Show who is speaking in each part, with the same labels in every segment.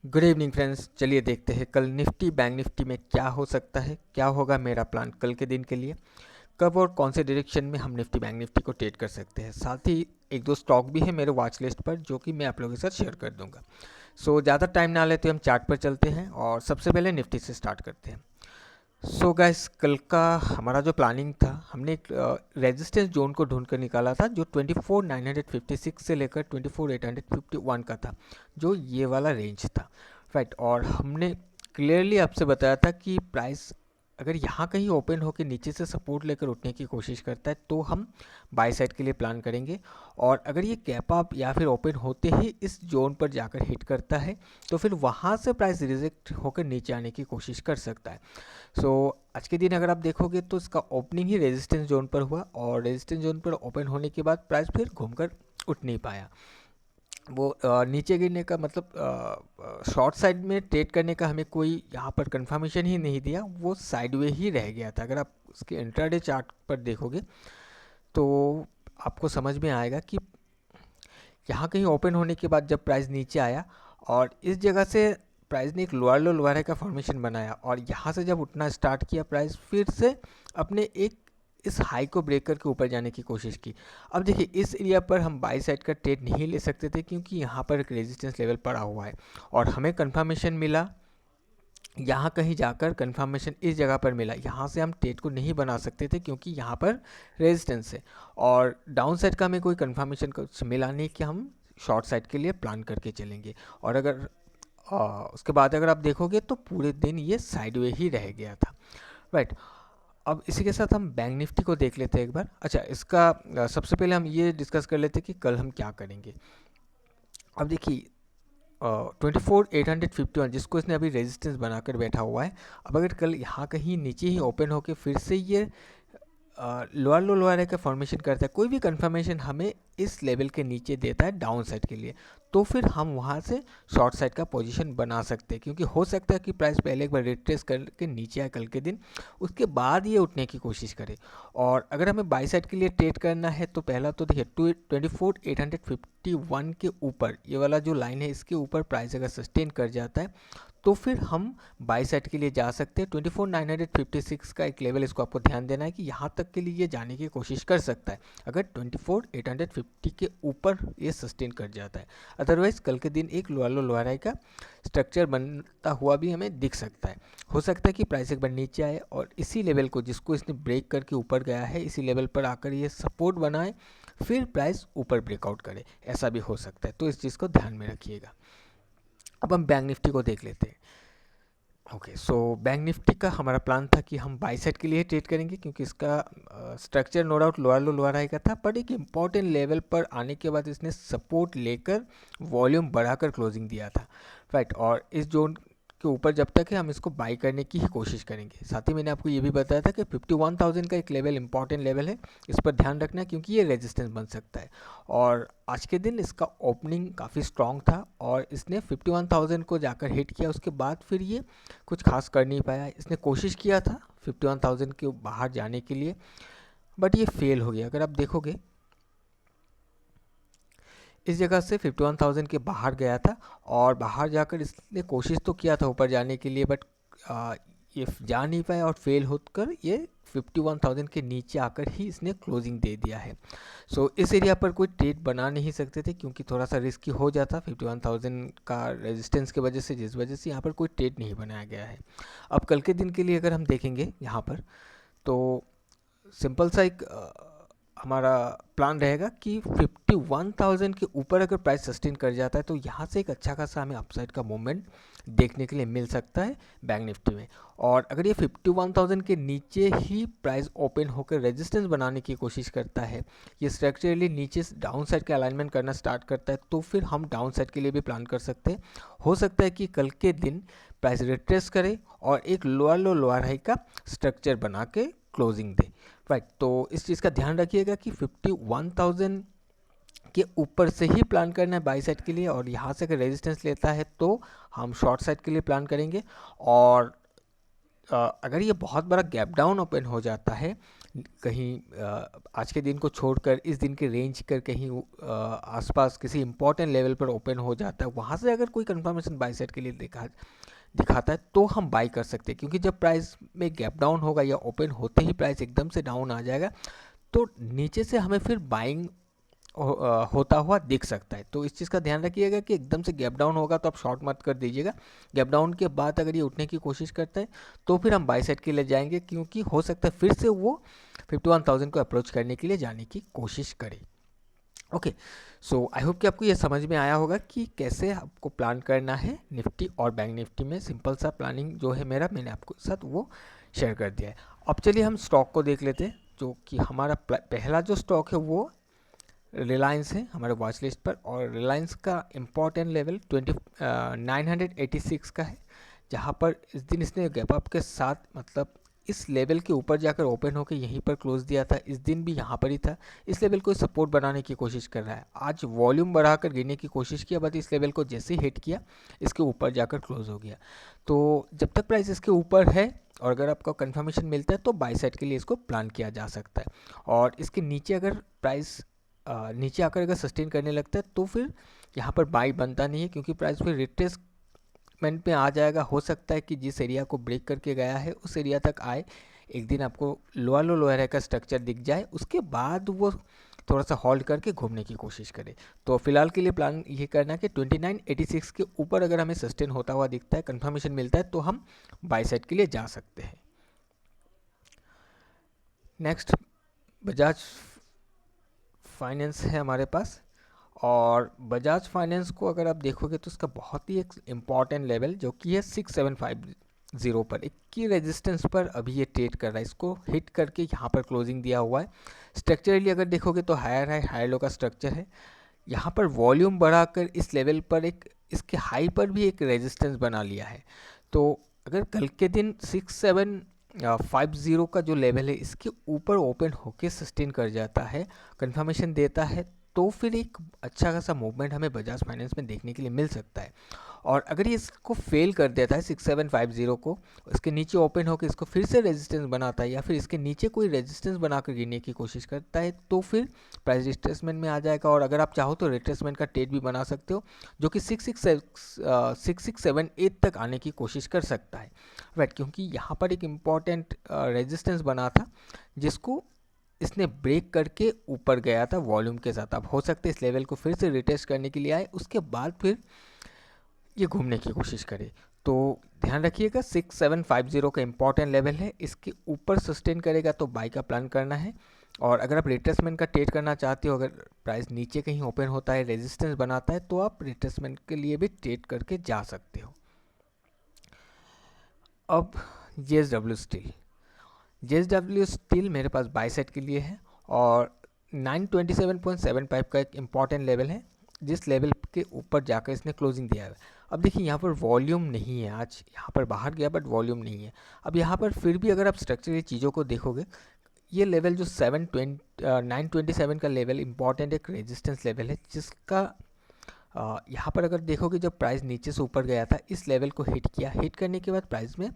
Speaker 1: Good evening friends. चलिए देखते हैं कल निफ्टी बैंक निफ्टी में क्या हो सकता है, क्या होगा मेरा प्लान कल के दिन के लिए, कब और कौन से डायरेक्शन में हम निफ्टी बैंक निफ्टी को ट्रेड कर सकते हैं। साथ ही एक दो स्टॉक भी है मेरे वॉच लिस्ट पर जो कि मैं आप लोगों के साथ शेयर कर दूंगा। ज़्यादा टाइम ना लेते हम चार्ट पर चलते हैं और सबसे पहले निफ्टी से स्टार्ट करते हैं। गाइस, कल का हमारा जो प्लानिंग था, हमने एक रेजिस्टेंस जोन को ढूंढ कर निकाला था जो 24,956 से लेकर 24,851 का था, जो ये वाला रेंज था। राइट, और हमने क्लियरली आपसे बताया था कि प्राइस अगर यहाँ कहीं ओपन होकर नीचे से सपोर्ट लेकर उठने की कोशिश करता है तो हम बाय साइड के लिए प्लान करेंगे, और अगर ये कैप अप या फिर ओपन होते ही इस जोन पर जाकर हिट करता है तो फिर वहाँ से प्राइस रिजेक्ट होकर नीचे आने की कोशिश कर सकता है। आज के दिन अगर आप देखोगे तो इसका ओपनिंग ही रेजिस्टेंस जोन पर हुआ, और रेजिस्टेंस जोन पर ओपन होने के बाद प्राइस फिर घूमकर उठ नहीं पाया। वो नीचे गिरने का मतलब शॉर्ट साइड में ट्रेड करने का हमें कोई यहाँ पर कंफर्मेशन ही नहीं दिया, वो साइडवे ही रह गया था। अगर आप उसके इंट्राडे चार्ट पर देखोगे तो आपको समझ में आएगा कि यहाँ कहीं ओपन होने के बाद जब प्राइस नीचे आया और इस जगह से प्राइस ने एक लोअर लो लोअर हाई का फॉर्मेशन बनाया, और यहाँ से जब उठना स्टार्ट किया प्राइस फिर से अपने एक इस हाई को ब्रेक करके ऊपर जाने की कोशिश की। अब देखिए, इस एरिया पर हम बाई साइड का ट्रेड नहीं ले सकते थे क्योंकि यहाँ पर एक रेजिस्टेंस लेवल पड़ा हुआ है, और हमें कंफर्मेशन मिला यहाँ कहीं जाकर कंफर्मेशन इस जगह पर मिला। यहाँ से हम ट्रेड को नहीं बना सकते थे क्योंकि यहाँ पर रेजिस्टेंस है, और डाउन साइड का हमें कोई कंफर्मेशन कुछ मिला नहीं कि हम शॉर्ट साइड के लिए प्लान करके चलेंगे। और अगर उसके बाद अगर आप देखोगे तो पूरे दिन ये साइडवे ही रह गया था। राइट, अब इसी के साथ हम बैंक निफ्टी को देख लेते हैं एक बार। अच्छा, इसका सबसे पहले हम ये डिस्कस कर लेते हैं कि कल हम क्या करेंगे। अब देखिए, 24,851 जिसको इसने अभी रेजिस्टेंस बनाकर बैठा हुआ है, अब अगर कल यहाँ कहीं नीचे ही ओपन होकर फिर से ये लोअर लो लोअर हाई का फॉर्मेशन करता है, कोई भी कंफर्मेशन हमें इस लेवल के नीचे देता है डाउन साइड के लिए, तो फिर हम वहाँ से शॉर्ट साइड का पोजीशन बना सकते हैं। क्योंकि हो सकता है कि प्राइस पहले एक बार रिट्रेस करके नीचे आए कल के दिन, उसके बाद ये उठने की कोशिश करे। और अगर हमें बाई साइड के लिए ट्रेड करना है तो पहला तो देखिए 24,851 के ऊपर ये वाला जो लाइन है इसके ऊपर प्राइस अगर सस्टेन कर जाता है तो फिर हम बाई साइड के लिए जा सकते हैं। 24,956 का एक लेवल, इसको आपको ध्यान देना है कि यहाँ तक के लिए ये जाने की कोशिश कर सकता है अगर 24,850 के ऊपर ये सस्टेन कर जाता है। अदरवाइज कल के दिन एक लोअर लो लोअर हाई का स्ट्रक्चर बनता हुआ भी हमें दिख सकता है। हो सकता है कि प्राइस एक बार नीचे आए और इसी लेवल को जिसको इसने ब्रेक करके ऊपर गया है इसी लेवल पर आकर ये सपोर्ट बनाए, फिर प्राइस ऊपर ब्रेकआउट करे, ऐसा भी हो सकता है। तो इस चीज़ को ध्यान में रखिएगा। अब हम बैंक निफ्टी को देख लेते हैं। ओके, बैंक निफ्टी का हमारा प्लान था कि हम बाई साइड के लिए ट्रेड करेंगे क्योंकि इसका structure no doubt lower low lower high का था, बट एक इम्पॉर्टेंट लेवल पर आने के बाद इसने सपोर्ट लेकर वॉल्यूम बढ़ाकर क्लोजिंग दिया था। राइट, और इस जोन के ऊपर जब तक है हम इसको बाई करने की ही कोशिश करेंगे। साथ ही मैंने आपको ये भी बताया था कि 51,000 का एक लेवल इंपॉर्टेंट लेवल है, इस पर ध्यान रखना क्योंकि ये रेजिस्टेंस बन सकता है। और आज के दिन इसका ओपनिंग काफ़ी स्ट्रॉन्ग था और इसने 51,000 को जाकर हिट किया, उसके बाद फिर ये कुछ खास कर नहीं पाया। इसने कोशिश किया था 51,000 के बाहर जाने के लिए, बट ये फेल हो गया। अगर आप देखोगे इस जगह से 51,000 के बाहर गया था और बाहर जाकर इसने कोशिश तो किया था ऊपर जाने के लिए, बट ये जा नहीं पाया और फेल होकर ये 51,000 के नीचे आकर ही इसने क्लोजिंग दे दिया है। इस एरिया पर कोई ट्रेड बना नहीं सकते थे क्योंकि थोड़ा सा रिस्की हो जाता 51,000 का रेजिस्टेंस की वजह से, जिस वजह से यहाँ पर कोई ट्रेड नहीं बनाया गया है। अब कल के दिन के लिए अगर हम देखेंगे यहाँ पर तो सिंपल सा एक हमारा प्लान रहेगा कि 51,000 के ऊपर अगर प्राइस सस्टेन कर जाता है तो यहाँ से एक अच्छा खासा हमें अपसाइड का मूवमेंट देखने के लिए मिल सकता है बैंक निफ्टी में। और अगर ये 51,000 के नीचे ही प्राइस ओपन होकर रेजिस्टेंस बनाने की कोशिश करता है, ये स्ट्रक्चरली नीचे डाउन साइड का अलाइनमेंट करना स्टार्ट करता है, तो फिर हम डाउन साइड के लिए भी प्लान कर सकते हैं। हो सकता है कि कल के दिन प्राइस रिट्रेस करे और एक लोअर लो लोअर हाई का स्ट्रक्चर बना के क्लोजिंग दे। राइट, तो इस चीज़ का ध्यान रखिएगा कि 51,000 के ऊपर से ही प्लान करना है बाई साइड के लिए, और यहाँ से अगर रेजिस्टेंस लेता है तो हम शॉर्ट साइड के लिए प्लान करेंगे। और अगर ये बहुत बड़ा गैप डाउन ओपन हो जाता है कहीं आज के दिन को छोड़कर इस दिन के रेंज कर कहीं आसपास किसी इंपॉर्टेंट लेवल पर ओपन हो जाता है, वहाँ से अगर कोई कंफर्मेशन बाई साइड के लिए दिखाता है तो हम बाई कर सकते हैं। क्योंकि जब प्राइस में गैप डाउन होगा या ओपन होते ही प्राइस एकदम से डाउन आ जाएगा तो नीचे से हमें फिर बाइंग होता हुआ दिख सकता है। तो इस चीज़ का ध्यान रखिएगा कि एकदम से गैप डाउन होगा तो आप शॉर्ट मत कर दीजिएगा। गैप डाउन के बाद अगर ये उठने की कोशिश करता है तो फिर हम बाई साइड के लिए जाएंगे, क्योंकि हो सकता है फिर से वो 51,000 को अप्रोच करने के लिए जाने की कोशिश करे। ओके, सो आई होप कि आपको ये समझ में आया होगा कि कैसे आपको प्लान करना है निफ्टी और बैंक निफ्टी में। सिंपल सा प्लानिंग जो है मेरा, मैंने आपको साथ वो शेयर कर दिया है। अब चलिए हम स्टॉक को देख लेते हैं। जो कि हमारा पहला जो स्टॉक है वो रिलायंस है हमारे वॉच लिस्ट पर, और रिलायंस का इम्पॉर्टेंट लेवल 986 का है, जहाँ पर इस दिन इसने गैप अप के साथ मतलब इस लेवल के ऊपर जाकर ओपन होकर यहीं पर क्लोज दिया था। इस दिन भी यहाँ पर ही था, इस लेवल को सपोर्ट बनाने की कोशिश कर रहा है। आज वॉल्यूम बढ़ाकर गिरने की कोशिश किया, बट इस लेवल को जैसे ही हिट किया इसके ऊपर जाकर क्लोज हो गया। तो जब तक प्राइस इसके ऊपर है और अगर आपको कंफर्मेशन मिलता है तो बाई साइड के लिए इसको प्लान किया जा सकता है। और इसके नीचे अगर प्राइस नीचे आकर अगर सस्टेन करने लगता है तो फिर यहाँ पर बाई बनता नहीं है, क्योंकि प्राइस फिर रिट्रेसमेंट में आ जाएगा। हो सकता है कि जिस एरिया को ब्रेक करके गया है उस एरिया तक आए, एक दिन आपको लोअर का स्ट्रक्चर दिख जाए, उसके बाद वो थोड़ा सा होल्ड करके घूमने की कोशिश करे। तो फिलहाल के लिए प्लान ये करना कि 2986 के ऊपर अगर हमें सस्टेन होता हुआ दिखता है, कंफर्मेशन मिलता है, तो हम बाई साइड के लिए जा सकते हैं। नेक्स्ट बजाज फाइनेंस है हमारे पास, और बजाज फाइनेंस को अगर आप देखोगे तो उसका बहुत ही एक इम्पॉर्टेंट लेवल जो कि है 6750 पर, एक की रेजिस्टेंस पर अभी ये ट्रेड कर रहा है। इसको हिट करके यहाँ पर क्लोजिंग दिया हुआ है। स्ट्रक्चरली अगर देखोगे तो हायर लो का स्ट्रक्चर है। यहाँ पर वॉल्यूम बढ़ाकर इस लेवल पर एक इसके हाई पर भी एक रेजिस्टेंस बना लिया है। तो अगर कल के दिन 6750 का जो लेवल है इसके ऊपर ओपन होके सस्टेन कर जाता है, कंफर्मेशन देता है, तो फिर एक अच्छा खासा मूवमेंट हमें बजाज फाइनेंस में देखने के लिए मिल सकता है। और अगर ये इसको फेल कर देता है 6750 को, इसके नीचे ओपन होकर इसको फिर से रेजिस्टेंस बनाता है या फिर इसके नीचे कोई रेजिस्टेंस बनाकर गिरने की कोशिश करता है, तो फिर प्राइस रिट्रेसमेंट में आ जाएगा। और अगर आप चाहो तो रिट्रेसमेंट का ट्रेड भी बना सकते हो, जो कि 6678 तक आने की कोशिश कर सकता है, राइट। क्योंकि यहाँ पर एक इम्पॉर्टेंट रेजिस्टेंस बना था जिसको इसने ब्रेक करके ऊपर गया था वॉल्यूम के साथ। अब हो सकता है इस लेवल को फिर से रिटेस्ट करने के लिए आए, उसके बाद फिर ये घूमने की कोशिश करे। तो ध्यान रखिएगा 6750 का इम्पॉर्टेंट लेवल है, इसके ऊपर सस्टेन करेगा तो बाई का प्लान करना है। और अगर आप रिट्रेसमेंट का ट्रेड करना चाहते हो, अगर प्राइस नीचे कहीं ओपन होता है, रेजिस्टेंस बनाता है, तो आप रिट्रेसमेंट के लिए भी ट्रेड करके जा सकते हो। अब JSW स्टील मेरे पास बाई साइड के लिए है, और 927.75 का एक इम्पॉर्टेंट लेवल है, जिस लेवल के ऊपर जाकर इसने क्लोजिंग दिया है। अब देखिए यहाँ पर वॉल्यूम नहीं है, आज यहाँ पर बाहर गया बट वॉल्यूम नहीं है। अब यहाँ पर फिर भी अगर आप स्ट्रक्चरली चीज़ों को देखोगे, ये लेवल जो 927 का लेवल इम्पॉर्टेंट एक रेजिस्टेंस लेवल है, जिसका यहाँ पर अगर देखोगे जब प्राइस नीचे से ऊपर गया था, इस लेवल को हिट किया, हिट करने के बाद प्राइस में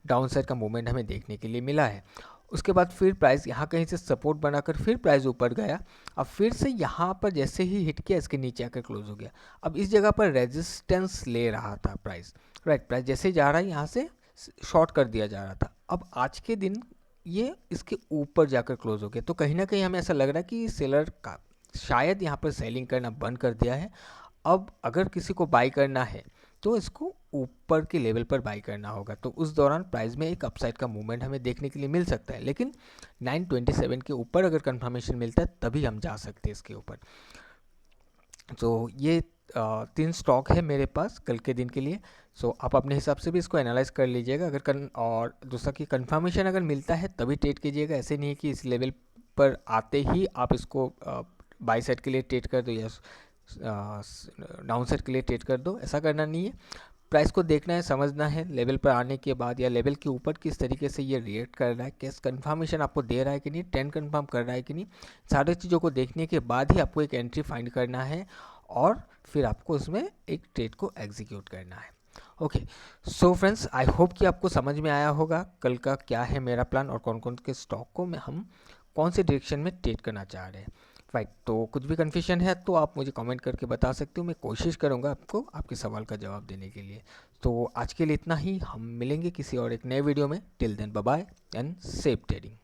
Speaker 1: डाउन साइड का मूवमेंट हमें देखने के लिए मिला है। उसके बाद फिर प्राइस यहाँ कहीं से सपोर्ट बनाकर फिर प्राइस ऊपर गया, अब फिर से यहाँ पर जैसे ही हिट किया इसके नीचे आकर क्लोज हो गया। अब इस जगह पर रेजिस्टेंस ले रहा था प्राइस, राइट। प्राइस जैसे ही जा रहा है यहाँ से शॉर्ट कर दिया जा रहा था। अब आज के दिन ये इसके ऊपर जाकर क्लोज हो गया, तो कहीं ना कहीं हमें ऐसा लग रहा है कि सेलर का शायद यहाँ पर सेलिंग करना बंद कर दिया है। अब अगर किसी को बाई करना है तो इसको ऊपर के लेवल पर बाई करना होगा, तो उस दौरान प्राइस में एक अपसाइड का मूवमेंट हमें देखने के लिए मिल सकता है। लेकिन 927 के ऊपर अगर कंफर्मेशन मिलता है तभी हम जा सकते हैं इसके ऊपर। तो ये 3 स्टॉक है मेरे पास कल के दिन के लिए। सो आप अपने हिसाब से भी इसको एनालाइज कर लीजिएगा। अगर और दूसरा कि कंफर्मेशन अगर मिलता है तभी ट्रेड कीजिएगा, ऐसे नहीं है कि इस लेवल पर आते ही आप इसको बाई साइड के लिए ट्रेड कर दो या डाउन साइड के लिए ट्रेड कर दो, ऐसा करना नहीं है। प्राइस को देखना है, समझना है, लेवल पर आने के बाद या लेवल के ऊपर किस तरीके से ये रिएक्ट कर रहा है, किस कंफर्मेशन आपको दे रहा है कि नहीं, ट्रेंड कंफर्म कर रहा है कि नहीं, सारी चीज़ों को देखने के बाद ही आपको एक एंट्री फाइंड करना है और फिर आपको उसमें एक ट्रेड को एग्जीक्यूट करना है। Okay, so friends, I hope कि आपको समझ में आया होगा कल का क्या है मेरा प्लान और कौन कौन के स्टॉक को हम कौन से डायरेक्शन में ट्रेड करना चाह रहे हैं। राइट, तो कुछ भी कन्फ्यूजन है तो आप मुझे कमेंट करके बता सकते हो, मैं कोशिश करूँगा आपको आपके सवाल का जवाब देने के लिए। तो आज के लिए इतना ही, हम मिलेंगे किसी और एक नए वीडियो में। Till then bye bye and safe trading.